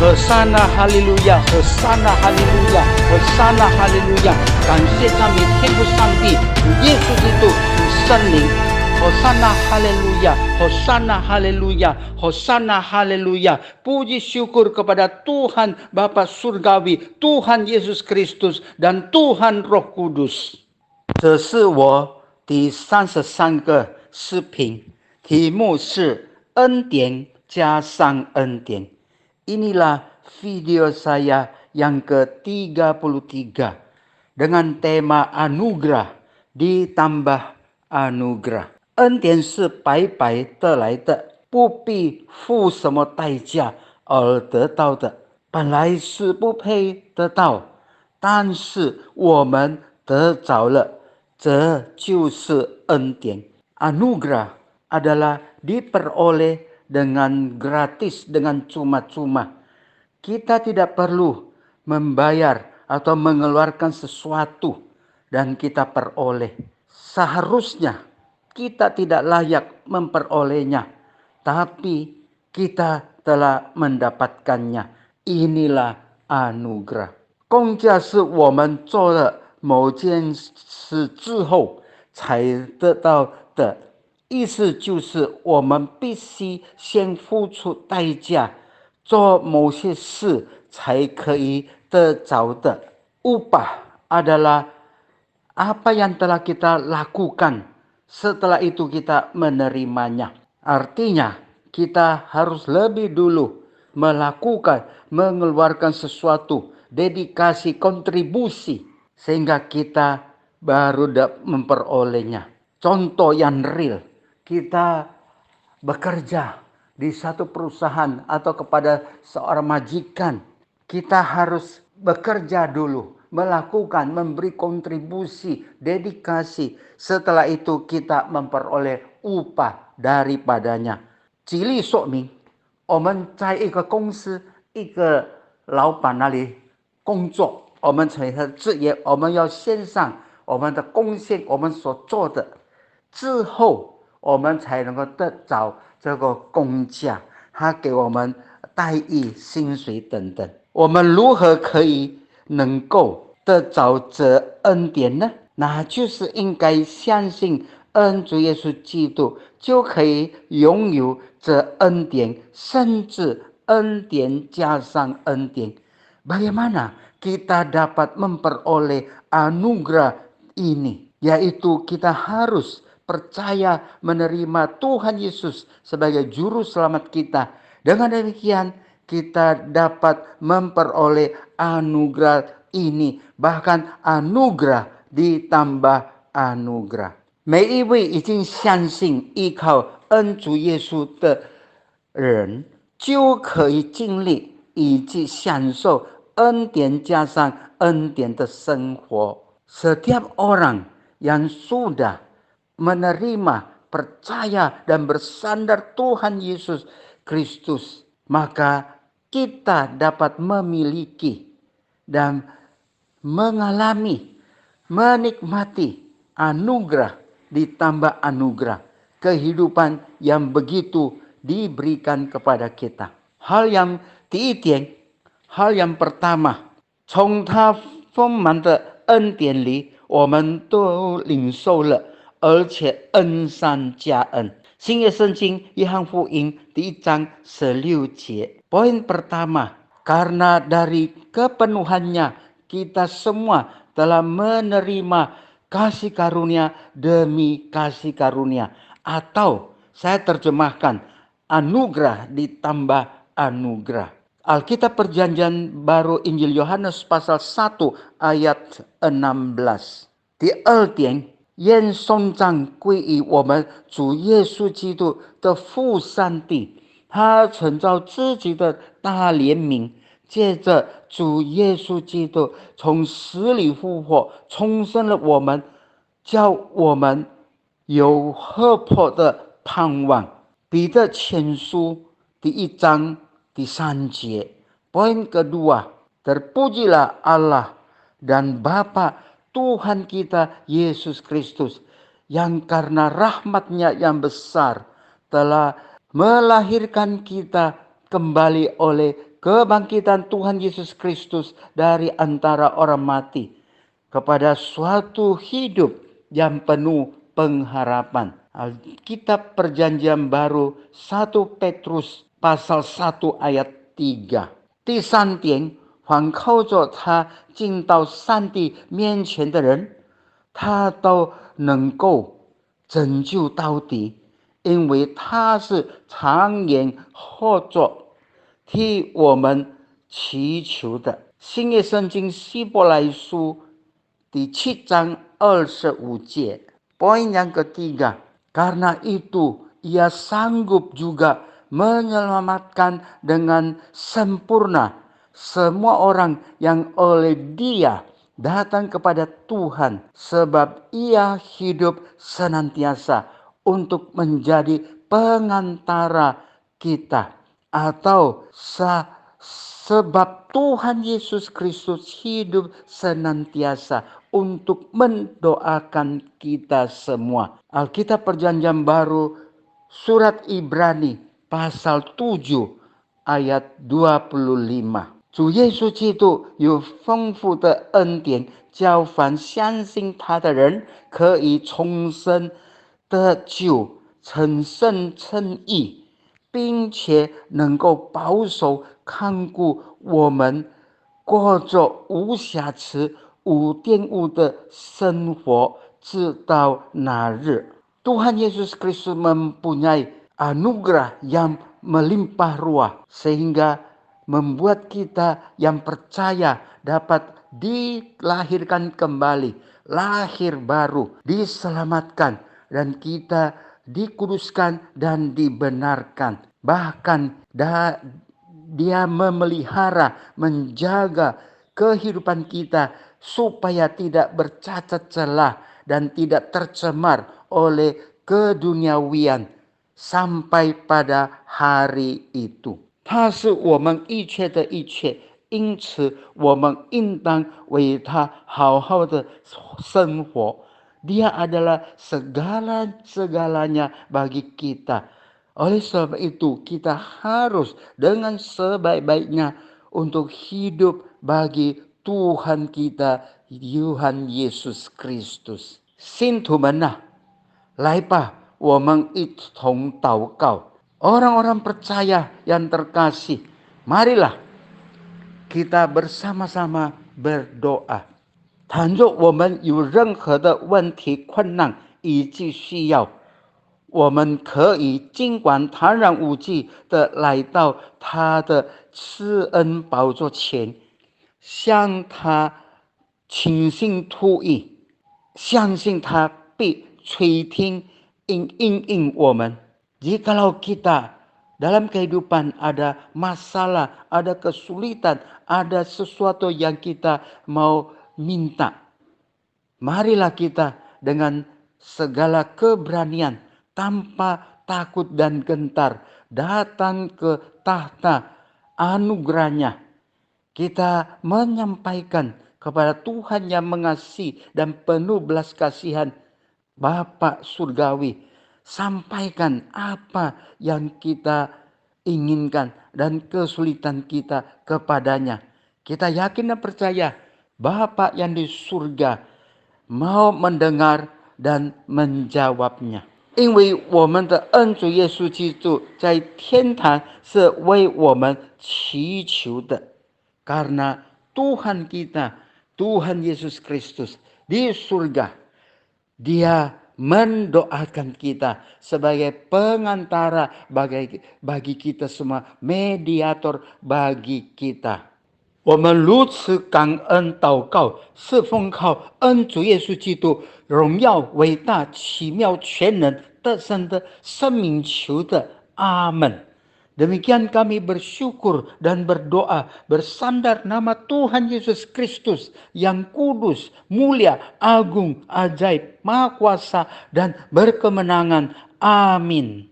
Hosana haleluya, Hosana haleluya, Hosana haleluya。感谢赞美天父上帝，主耶稣基督，主圣灵。Hosana haleluya, Hosana haleluya, Hosana haleluya. Puji syukur kepada Tuhan Bapa Surgawi, Tuhan Yesus Kristus dan Tuhan Roh Kudus。这是我第33个视频，题目是恩典加上恩典。Inilah video saya yang ke-33 dengan tema anugerah ditambah anugerah。恩典是白白得来的，不必付什么代价而得到的，本来是不配得到，但是我们得着了，这就是恩典。Anugerah adalah diperoleh dengan gratis, dengan cuma-cuma. Kita tidak perlu membayar atau mengeluarkan sesuatu dan kita peroleh. Seharusnya kita tidak layak memperolehnya, tapi kita telah mendapatkannya. Inilah anugerah。工价是我们做了某件事之后才得到的，意思就是我们必须先付出代价，做某些事才可以得着的。Upah adalah apa yang telah kita lakukan, setelah itu kita menerimanya. Artinya kita harus lebih dulu melakukan, mengeluarkan sesuatu, dedikasi, kontribusi, sehingga kita baru memperolehnya. Contoh yang real, kita bekerja di satu perusahaan atau kepada seorang majikan, kita harus bekerja dulu, melakukan, memberi kontribusi, dedikasi. Setelah itu kita memperoleh upah daripadanya。举例说明，我们在一个公司、一个老板那里工作，我们成为他的职业，我们要献上我们的贡献，我们所做的，之后我们才能够得着这个工价，他给我们待遇、薪水等等。我们如何可以能够得着这恩典呢？那就是应该相信恩主耶稣基督，就可以拥有这恩典，甚至恩典加上恩典。Bagaimana kita dapat memperoleh anugerah ini? Yaitu kita harus percaya menerima Tuhan Yesus sebagai juru selamat kita. Dengan demikian kita dapat memperoleh anugerah ini, bahkan anugerah ditambah anugerah。每一位已经相信依靠恩主耶稣的人，就可以经历以及享受恩典加上恩典的生活。Setiap orang yang sudah menerima, percaya dan bersandar Tuhan Yesus Kristus, maka kita dapat memiliki dan mengalami, menikmati anugerah ditambah anugerah, kehidupan yang begitu diberikan kepada kita。好yang第一点，好yang pertama，从他丰满的恩典里，我们都领受了，而且恩上加恩。新约圣经约翰福音第1章16节。Poin pertama, karena dari kepenuhannya kita semua telah menerima kasih karunia demi kasih karunia. Atau saya terjemahkan, anugerah ditambah anugerah。Alkitab Perjanjian Baru Injil Yohanes pasal 1 ayat 16。第二点，愿颂赞归于我们主耶稣基督的父上帝，他存照自己的大怜悯，借着主耶稣基督从死里复活，重生了我们，叫我们有活泼的盼望。彼得前书第1章第3节。Poin kedua, terpujilah Allah dan Bapa Tuhan kita Yesus Kristus, yang karena rahmat-Nya yang besar telah melahirkan kita kembali oleh kebangkitan Tuhan Yesus Kristus dari antara orang mati kepada suatu hidup yang penuh pengharapan. Alkitab Perjanjian Baru 1 Petrus pasal 1 ayat 3. 第三点，凡靠着他进到上帝面前的人，他都能够拯救到底，因为他是常年合作替我们祈求的。新约圣经希伯来书第7章25节. Poin yang ketiga, karena itu ia sanggup juga menyelamatkan dengan sempurna semua orang yang oleh Dia datang kepada Tuhan, sebab ia hidup senantiasa untuk menjadi pengantara kita, atau sebab Tuhan Yesus Kristus hidup senantiasa untuk mendoakan kita semua. Alkitab Perjanjian Baru surat Ibrani pasal 7 ayat 25. 主耶稣基督有丰富的恩典，叫凡相信他的人可以重生得救，成圣称义，并且能够保守看顾我们过着无瑕疵无玷污的生活，直到那日。Tuhan Yesus Kristus mempunyai anugerah yang melimpah ruah, sehingga membuat kita yang percaya dapat dilahirkan kembali, lahir baru, diselamatkan, dan kita dikuduskan dan dibenarkan. Bahkan Dia memelihara, menjaga kehidupan kita supaya tidak bercacat celah dan tidak tercemar oleh keduniawian sampai pada hari itu. 他是我们一切的一切，因此我们应当为他好好的生活。Dia adalah segala-segalanya bagi kita. Oleh sebab itu kita harus dengan sebaik-baiknya untuk hidup bagi Tuhan kita, Tuhan Yesus Kristus. 信徒们啊，来吧，我们一同祷告。Orang-orang percaya yang terkasih, marilah kita bersama-sama berdoa。倘若我们有任何的问题、困难以及需要，我们可以尽管坦然无惧的来到他的施恩宝座前，向他倾心吐意，相信他必垂听应我们。Jikalau kita dalam kehidupan ada masalah, ada kesulitan, ada sesuatu yang kita mau minta, marilah kita dengan segala keberanian, tanpa takut dan gentar, datang ke tahta anugerahnya. Kita menyampaikan kepada Tuhan yang mengasihi dan penuh belas kasihan, Bapa Surgawi. Sampaikan apa yang kita inginkan dan kesulitan kita kepadanya. Kita yakin dan percaya Bapa yang di surga mau mendengar dan menjawabnya. 因为我们的恩主耶稣基督在天堂是为我们祈求的。Karena Tuhan kita, Tuhan Yesus Kristus di surga, Dia mendoakan kita sebagai pengantara bagi kita semua, mediator bagi kita。我们如此感恩祷告，是奉靠恩主耶稣基督荣耀、伟大、奇妙、全能、得胜的生命求的。阿门。Demikian kami bersyukur dan berdoa bersandar nama Tuhan Yesus Kristus yang kudus, mulia, agung, ajaib, maha kuasa, dan berkemenangan. Amin.